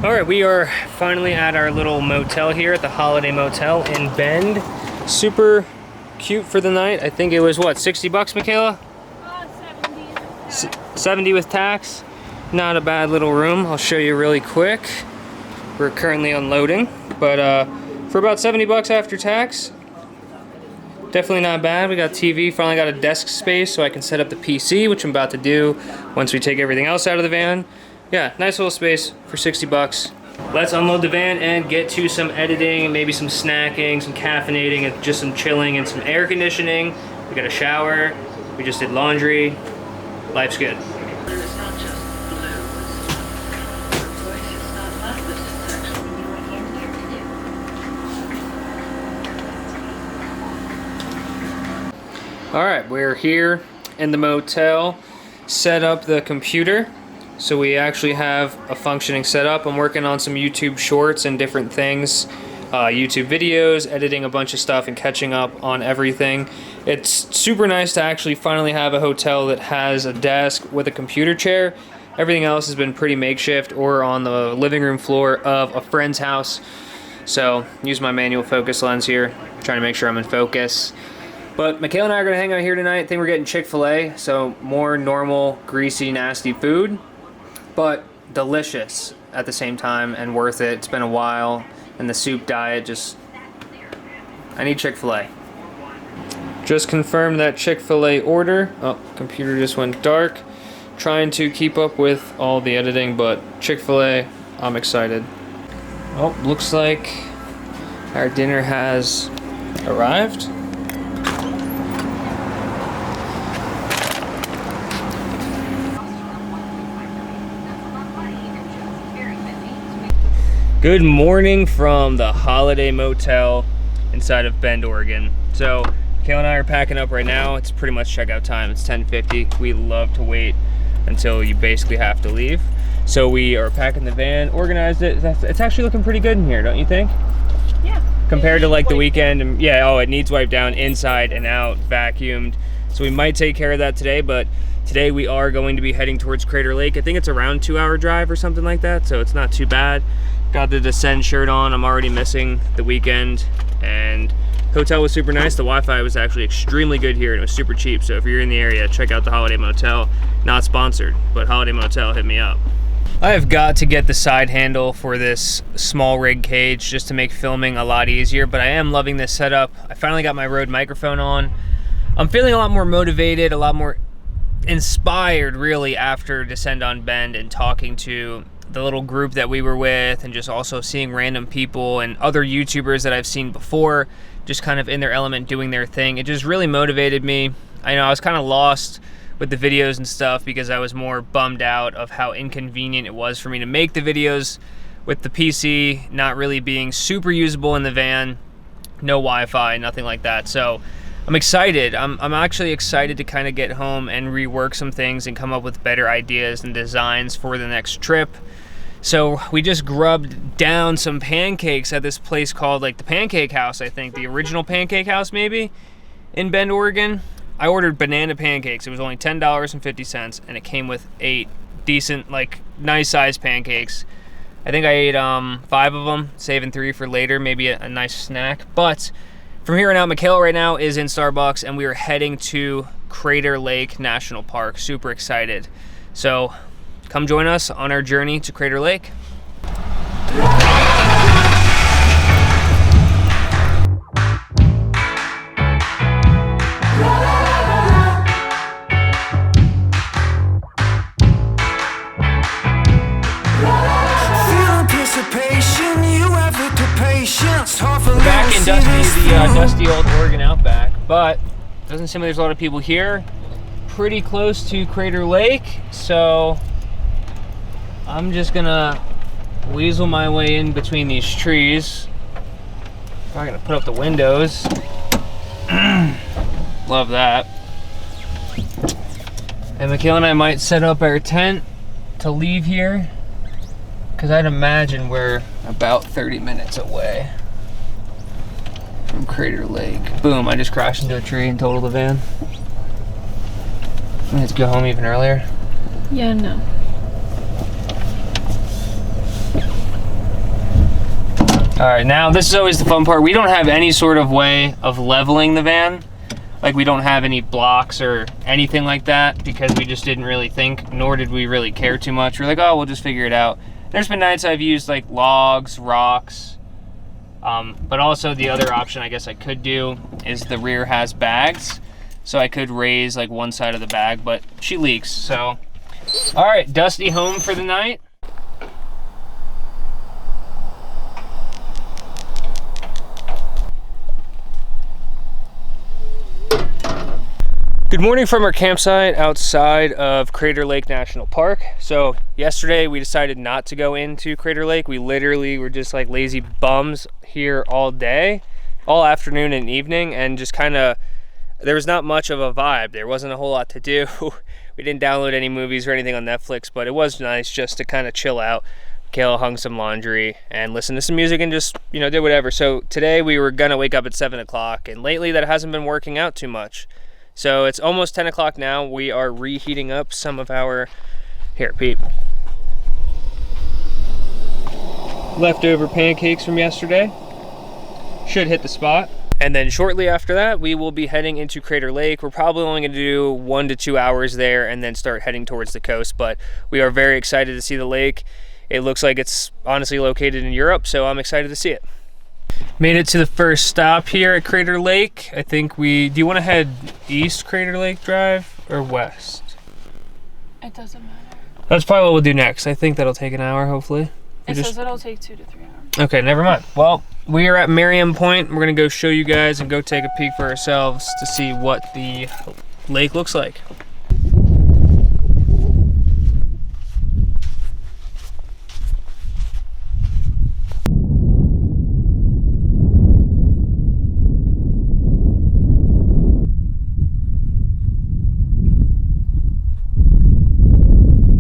All right, we are finally at our little motel here at the Holiday Motel in Bend. Super cute for the night. I think it was what, 60 bucks, Michaela? 70. 70 with tax. Not a bad little room. I'll show you really quick. We're currently unloading, but for about 70 bucks after tax, definitely not bad. We got TV, finally got a desk space so I can set up the PC, which I'm about to do once we take everything else out of the van. Yeah, nice little space for 60 bucks. Let's unload the van and get to some editing, maybe some snacking, some caffeinating, and just some chilling and some air conditioning. We got a shower, we just did laundry. Life's good. All right, we're here in the motel, set up the computer. So we actually have a functioning setup. I'm working on some YouTube shorts and different things, YouTube videos, editing a bunch of stuff and catching up on everything. It's super nice to actually finally have a hotel that has a desk with a computer chair. Everything else has been pretty makeshift or on the living room floor of a friend's house. So use my manual focus lens here, trying to make sure I'm in focus. But Michaela and I are gonna hang out here tonight. I think we're getting Chick-fil-A, so more normal, greasy, nasty food, but delicious at the same time and worth it. It's been a while, and the soup diet I need Chick-fil-A. Just confirmed that Chick-fil-A order. Oh, computer just went dark. Trying to keep up with all the editing, but Chick-fil-A, I'm excited. Oh, looks like our dinner has arrived. Good morning from the Holiday Motel inside of Bend, Oregon. So, Kayla and I are packing up right now. It's pretty much checkout time. It's 10:50. We love to wait until you basically have to leave. So we are packing the van, organized it. It's actually looking pretty good in here, don't you think? Yeah. Compared to like the weekend. And yeah, oh, it needs wiped down inside and out, vacuumed. So we might take care of that today, but today we are going to be heading towards Crater Lake. I think it's around 2-hour drive or something like that, so it's not too bad. Got the Descend shirt on. I'm already missing the weekend, and hotel was super nice. The Wi-Fi was actually extremely good here, and it was super cheap. So if you're in the area, check out the Holiday Motel. Not sponsored, but Holiday Motel, hit me up. I have got to get the side handle for this small rig cage just to make filming a lot easier, but I am loving this setup. I finally got my Rode microphone on. I'm feeling a lot more motivated, a lot more inspired really after Descend on Bend and talking to the little group that we were with, and just also seeing random people and other YouTubers that I've seen before just kind of in their element doing their thing. It just really motivated me. I know I was kind of lost with the videos and stuff because I was more bummed out of how inconvenient it was for me to make the videos with the PC not really being super usable in the van, no Wi-Fi, nothing like that. So I'm excited. I'm actually excited to kind of get home and rework some things and come up with better ideas and designs for the next trip. So we just grubbed down some pancakes at this place called like the Pancake House, I think. The original Pancake House maybe in Bend, Oregon. I ordered banana pancakes. It was only $10.50 and it came with 8 decent, like nice sized pancakes. I think I ate 5 of them, saving 3 for later, maybe a nice snack. But from here on out, Michaela right now is in Starbucks and we are heading to Crater Lake National Park. Super excited. So come join us on our journey to Crater Lake. Back in the dusty old Oregon Outback, but doesn't seem like there's a lot of people here. Pretty close to Crater Lake, so I'm just gonna weasel my way in between these trees. I'm gonna put up the windows. Love that. And Michaela and I might set up our tent to leave here, because I'd imagine we're about 30 minutes away from Crater Lake. Boom, I just crashed into a tree and totaled the van. We have to go home even earlier. Yeah, no. All right, now this is always the fun part. We don't have any sort of way of leveling the van. Like, we don't have any blocks or anything like that because we just didn't really think, nor did we really care too much. We're like, oh, we'll just figure it out. There's been nights I've used like logs, rocks, but also the other option I guess I could do is the rear has bags. So I could raise like one side of the bag, but she leaks, so. All right, Dusty home for the night. Good morning from our campsite outside of Crater Lake National Park. So yesterday we decided not to go into Crater Lake. We literally were just like lazy bums here all day, all afternoon and evening, and just kind of, there was not much of a vibe. There wasn't a whole lot to do. We didn't download any movies or anything on Netflix, but it was nice just to kind of chill out. Kayla hung some laundry and listened to some music and just, you know, did whatever. So today we were gonna wake up at 7 o'clock, and lately that hasn't been working out too much. So it's almost 10 o'clock now. We are reheating up some of our, here, Pete, leftover pancakes from yesterday. Should hit the spot. And then shortly after that, we will be heading into Crater Lake. We're probably only gonna do 1 to 2 hours there and then start heading towards the coast. But we are very excited to see the lake. It looks like it's honestly located in Europe, so I'm excited to see it. Made it to the first stop here at Crater Lake. I think do you want to head east Crater Lake Drive or west? It doesn't matter. That's probably what we'll do next. I think that'll take an hour, hopefully. It says it'll take 2 to 3 hours. Okay, never mind. Well, we are at Merriam Point. We're gonna go show you guys and go take a peek for ourselves to see what the lake looks like.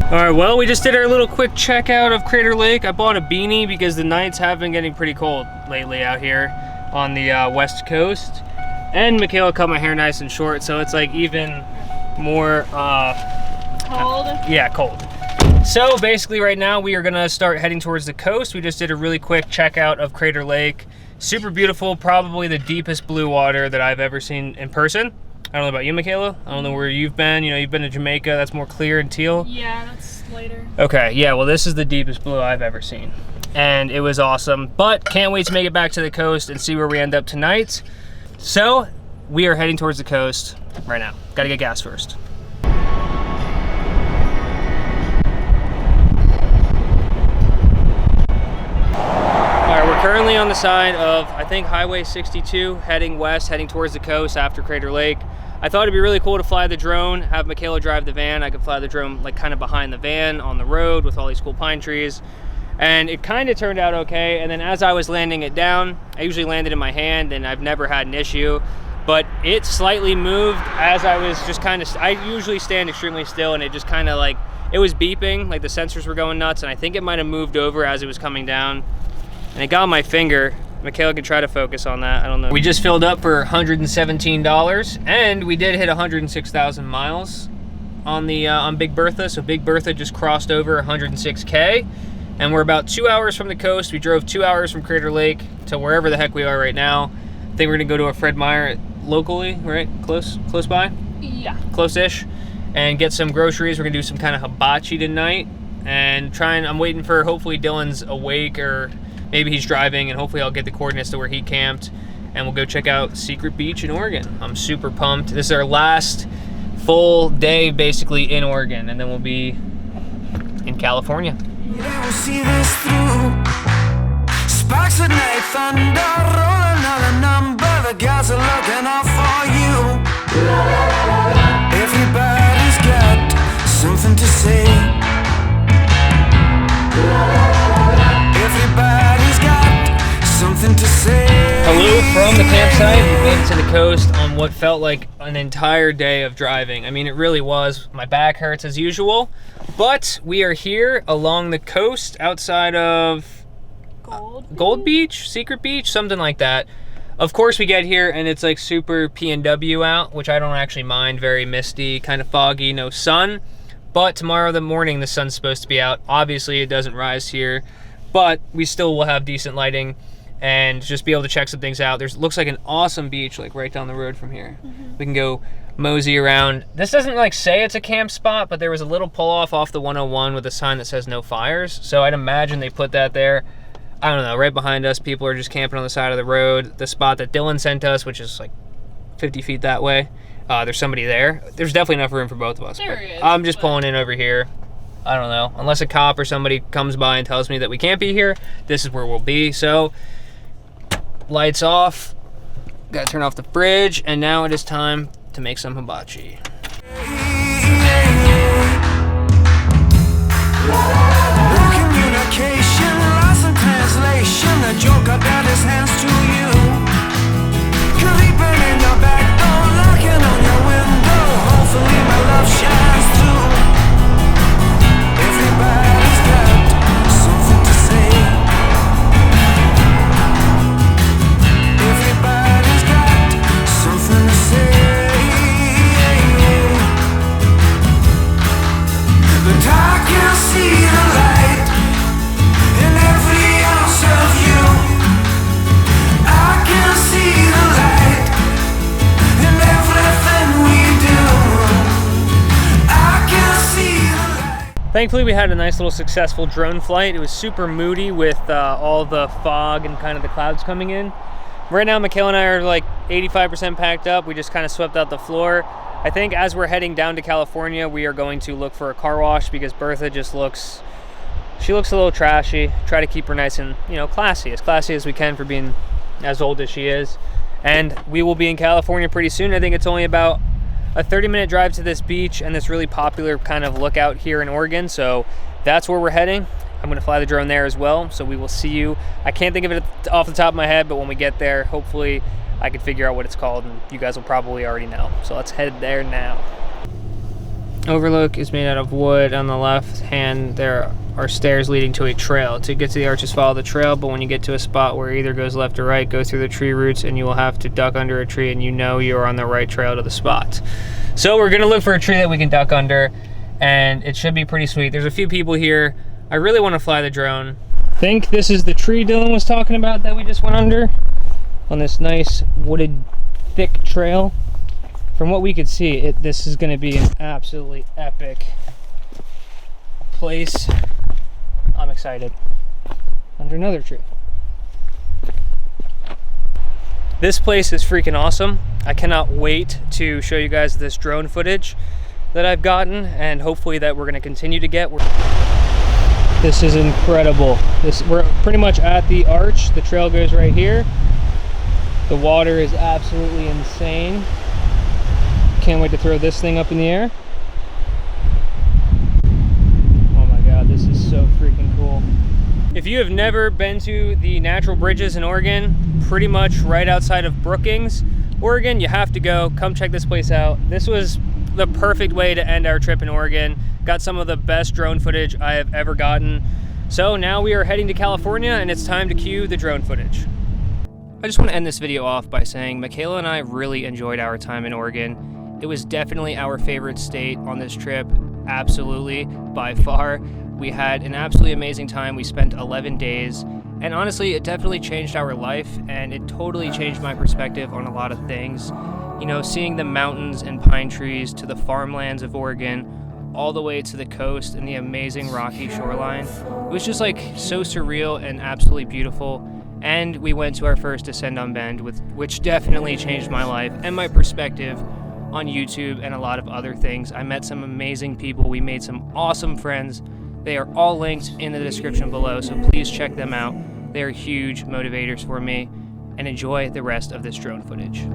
All right, well, we just did our little quick checkout of Crater Lake. I bought a beanie because the nights have been getting pretty cold lately out here on the west coast. And Michaela cut my hair nice and short, so it's like even more Cold? Yeah, cold. So basically right now we are gonna start heading towards the coast. We just did a really quick checkout of Crater Lake. Super beautiful, probably the deepest blue water that I've ever seen in person. I don't know about you, Michaela. I don't know where you've been. You know, you've been to Jamaica. That's more clear and teal. Yeah, that's later. Okay, yeah, well, this is the deepest blue I've ever seen. And it was awesome. But can't wait to make it back to the coast and see where we end up tonight. So we are heading towards the coast right now. Gotta get gas first. All right, we're currently on the side of, I think, Highway 62, heading west, heading towards the coast after Crater Lake. I thought it'd be really cool to fly the drone, have Michaela drive the van. I could fly the drone like kind of behind the van on the road with all these cool pine trees. And it kind of turned out okay. And then as I was landing it down, I usually landed in my hand and I've never had an issue, but it slightly moved as I was just kind of, I usually stand extremely still, and it just kind of like, it was beeping, like the sensors were going nuts, and I think it might have moved over as it was coming down. And it got on my finger. Michaela can try to focus on that, I don't know. We just filled up for $117, and we did hit 106,000 miles on the on Big Bertha. So Big Bertha just crossed over 106K, and we're about 2 hours from the coast. We drove 2 hours from Crater Lake to wherever the heck we are right now. I think we're gonna go to a Fred Meyer locally, right? Close by? Yeah. Close-ish. And get some groceries. We're gonna do some kind of hibachi tonight, and I'm waiting for, hopefully Dylan's awake, or maybe he's driving, and hopefully I'll get the coordinates to where he camped, and we'll go check out Secret Beach in Oregon. I'm super pumped. This is our last full day basically in Oregon, and then we'll be in California. Yeah, we'll see this through. Sparks at night, thunder, roll another number. The guys are looking out for you. Everybody's got something to say. Everybody's got something to say. Hello from the campsite. We made it to the coast on what felt like an entire day of driving. I mean, it really was. My back hurts as usual, but we are here along the coast outside of Gold Beach, Secret Beach, something like that. Of course, we get here and it's like super PNW out, which I don't actually mind. Very misty, kind of foggy, no sun. But tomorrow the morning, the sun's supposed to be out. Obviously, it doesn't rise here, but we still will have decent lighting. and just be able to check some things out. Looks like an awesome beach like right down the road from here. We can go mosey around. This doesn't like say it's a camp spot, but there was a little pull off the 101 with a sign that says no fires. So I'd imagine they put that there. I don't know, right behind us, people are just camping on the side of the road. The spot that Dylan sent us, which is like 50 feet that way, there's somebody there. There's definitely enough room for both of us. There is, I'm just pulling in over here. I don't know, unless a cop or somebody comes by and tells me that we can't be here, this is where we'll be. So, lights off, gotta turn off the fridge, and now it is time to make some hibachi. Communication, lost in translation. The joker got his hands to you. Creeping in your back door, knocking on your window. Hopefully my love shines through. Everybody's got something to say. Everybody's got something to say. But I can see the light in every ounce of you. I can see the light in everything we do. I can see the light. Thankfully, we had a nice little successful drone flight. It was super moody with all the fog and kind of the clouds coming in. Right now, Michaela and I are like 85% packed up. We just kind of swept out the floor. I think as we're heading down to California, we are going to look for a car wash because Bertha just looks a little trashy. Try to keep her nice and, classy as we can for being as old as she is. And we will be in California pretty soon. I think it's only about a 30-minute drive to this beach and this really popular kind of lookout here in Oregon. So that's where we're heading. I'm gonna fly the drone there as well. So we will see you. I can't think of it off the top of my head, but when we get there, hopefully I can figure out what it's called, and you guys will probably already know. So let's head there now. Overlook is made out of wood. On the left hand, there are stairs leading to a trail. To get to the arches, follow the trail, but when you get to a spot where it either goes left or right, go through the tree roots, and you will have to duck under a tree, and you know you are on the right trail to the spot. So we're gonna look for a tree that we can duck under, and it should be pretty sweet. There's a few people here. I really want to fly the drone. I think this is the tree Dylan was talking about that we just went under on this nice wooded thick trail. From what we could see, this is going to be an absolutely epic place. I'm excited. Under another tree. This place is freaking awesome. I cannot wait to show you guys this drone footage that I've gotten, and hopefully that we're going to continue to get. This is incredible. We're pretty much at the arch. The trail goes right here. The water is absolutely insane. Can't wait to throw this thing up in the air. Oh my God, this is so freaking cool. If you have never been to the natural bridges in Oregon, pretty much right outside of Brookings, Oregon, you have to go. Come check this place out. This was the perfect way to end our trip in Oregon. Got some of the best drone footage I have ever gotten. So now we are heading to California, and it's time to cue the drone footage. I just want to end this video off by saying Michaela and I really enjoyed our time in Oregon. It was definitely our favorite state on this trip, absolutely, by far. We had an absolutely amazing time. We spent 11 days, and honestly, it definitely changed our life, and it totally changed my perspective on a lot of things. Seeing the mountains and pine trees to the farmlands of Oregon, all the way to the coast and the amazing rocky shoreline. It was just like so surreal and absolutely beautiful. And we went to our first Ascend on Bend, which definitely changed my life and my perspective on YouTube and a lot of other things. I met some amazing people. We made some awesome friends. They are all linked in the description below, so please check them out. They are huge motivators for me. And enjoy the rest of this drone footage.